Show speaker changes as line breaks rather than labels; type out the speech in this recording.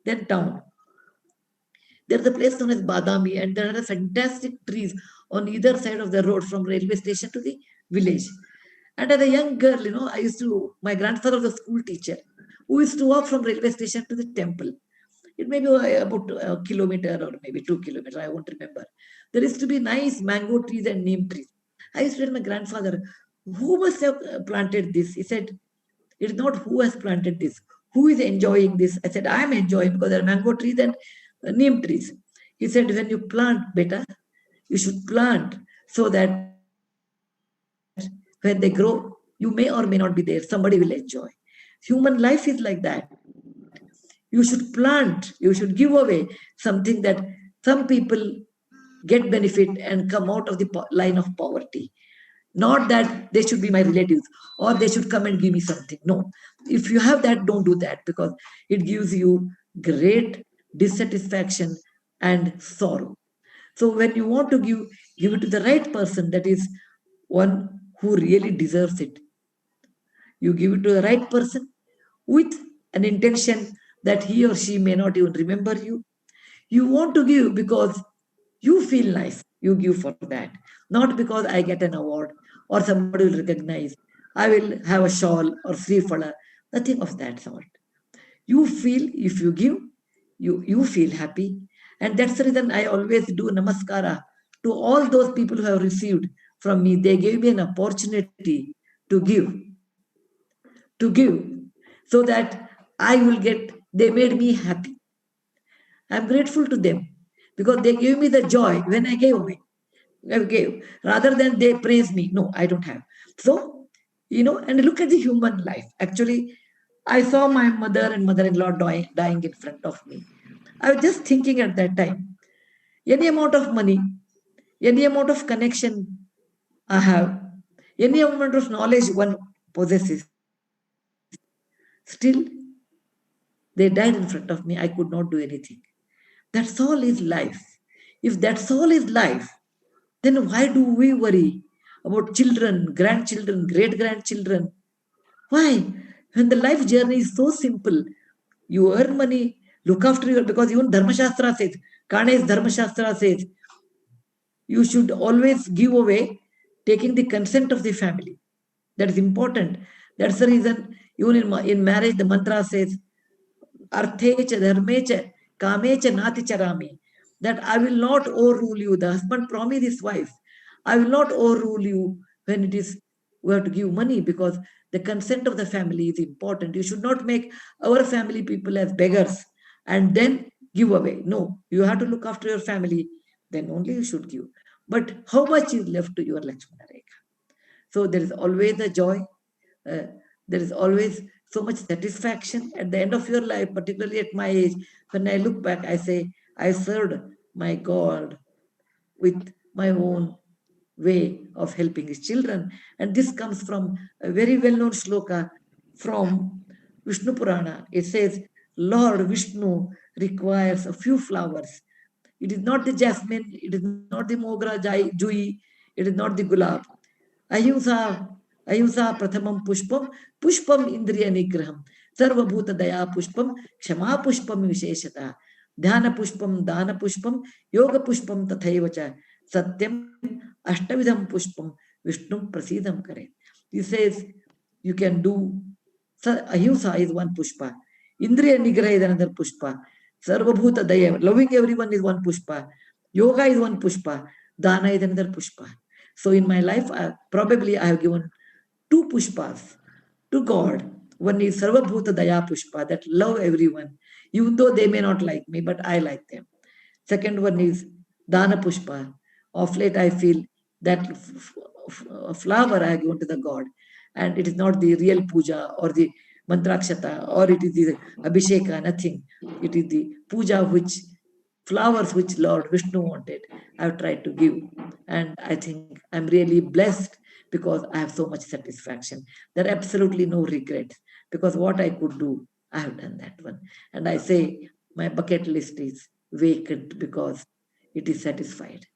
Then town. There's a place known as Badami, and there are fantastic trees on either side of the road from railway station to the village. And as a young girl, my grandfather was a school teacher who used to walk from railway station to the temple. It may be about a kilometer or maybe 2 kilometers, I won't remember. There used to be nice mango trees and neem trees. I used to tell my grandfather, who must have planted this? He said, it's not who has planted this, who is enjoying this. I said, I'm enjoying because there are mango trees and neem trees. He said, when you plant, beta, you should plant so that when they grow, you may or may not be there. Somebody will enjoy. Human life is like that. You should plant, you should give away something that some people get benefit and come out of the line of poverty. Not that they should be my relatives or they should come and give me something. No. If you have that, don't do that because it gives you great dissatisfaction and sorrow. So when you want to give it to the right person, that is one who really deserves it. You give it to the right person with an intention that he or she may not even remember you. You want to give because you feel nice. You give for that. Not because I get an award or somebody will recognize. I will have a shawl or free fala. Nothing of that sort. You feel if you give, you feel happy. And that's the reason I always do namaskara to all those people who have received from me. They gave me an opportunity to give, so that I will get, they made me happy. I'm grateful to them because they gave me the joy when I gave away. I gave rather than they praise me. No, I don't have. So, and look at the human life. Actually, I saw my mother and mother-in-law dying in front of me. I was just thinking at that time, any amount of money, any amount of connection I have, any amount of knowledge one possesses, still they died in front of me. I could not do anything. That's all is life. If that's all is life, then why do we worry about children, grandchildren, great grandchildren? Why? When the life journey is so simple, you earn money, look after your, because even Dharma Shastra says, Kane's Dharma Shastra says, you should always give away taking the consent of the family. That is important. That's the reason even in marriage the mantra says, Arthecha, Dharmecha, Kamecha, Nati Charami, that I will not overrule you. The husband promised his wife, I will not overrule you when it is we have to give money because the consent of the family is important. You should not make our family people as beggars and then give away. No, you have to look after your family, then only you should give. But how much is left to your Lakshmana Rekha? So there is always a joy. Uh, there is always so much satisfaction at the end of your life, particularly at my age. When I look back, I say, I served my God with my own way of helping his children. And this comes from a very well known shloka from Vishnu Purana. It says, Lord Vishnu requires a few flowers. It is not the jasmine, it is not the mogra jui, it is not the gulab. Ahimsa, ahimsa pratamam pushpam, pushpam indriya nigraham, sarvabhuta daya pushpam, kshama pushpam visheshata, dhyana pushpam, dana pushpam, yoga pushpam tathaivacha, satyam ashtavidham pushpam, Vishnu prasidam kare. He says you can do, ahimsa is one pushpa, indriya nigraha is another pushpa, sarvabhuta daya, loving everyone is one pushpa, yoga is one pushpa, dana is another pushpa. So in my life, probably I have given two pushpas to God. One is Sarvabhuta Daya Pushpa, that love everyone, even though they may not like me, but I like them. Second one is Dana Pushpa. Of late, I feel that flower I have given to the God, and it is not the real puja or the mantrakshata or it is the abhisheka, nothing. It is the puja which flowers which Lord Vishnu wanted. I've tried to give, and I think I'm really blessed because I have so much satisfaction. There are absolutely no regrets because what I could do, I have done that one. And I say my bucket list is vacant because it is satisfied.